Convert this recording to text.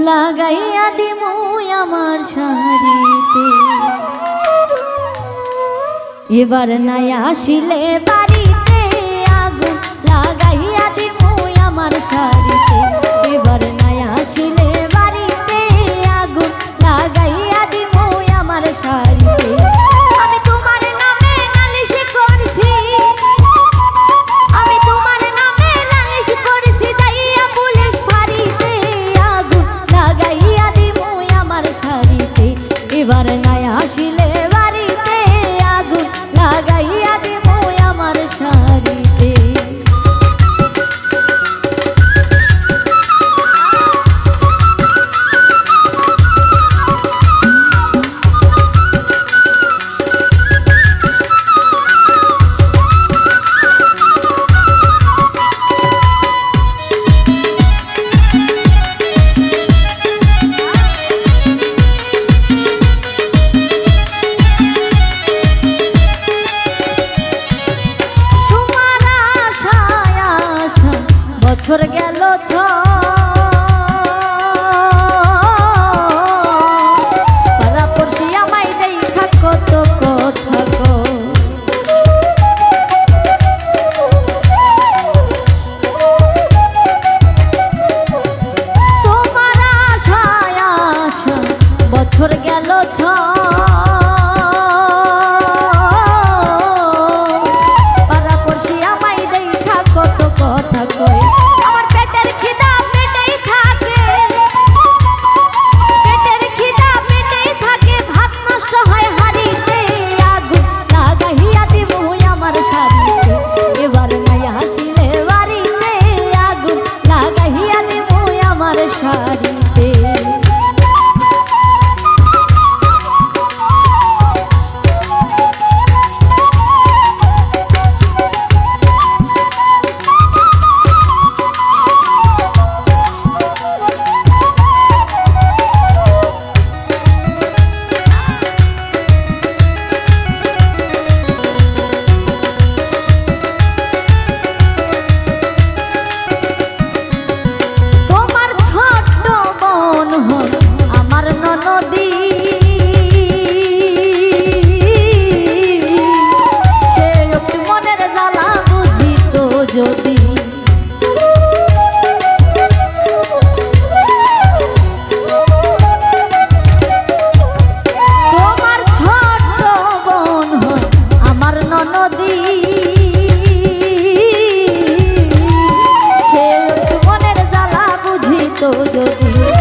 লাগাইয়া দিমু আমার শাড়িতে। এবার নাই আসিলে বাড়িতে আগুন লাগাইয়া দিমু আমার শাড়িতে। এবার নাই আসিলে বাড়িতে আগুন লাগাইয়া দিমু আমার শাড়িতে। আমি তোমার নামে নালিশ করছি, আমি তোমার নামে নালিশ করছি, যাইয়া পুলিশ ফাঁড়িতে আগুন লাগাইয়া দিমু আমার শাড়িতে। এবার নাই আসিলে বাড়িতে আগুন লাগাইয়া দিমু আমার শাড়িতে। বছর গেল পাড়া পড়শি আমায় দেখা কত কথা গো। তোমার আশায় আশা বছর গেল পাড়া পড়শি আমায় দেখা কত কথা কয়। তো যদি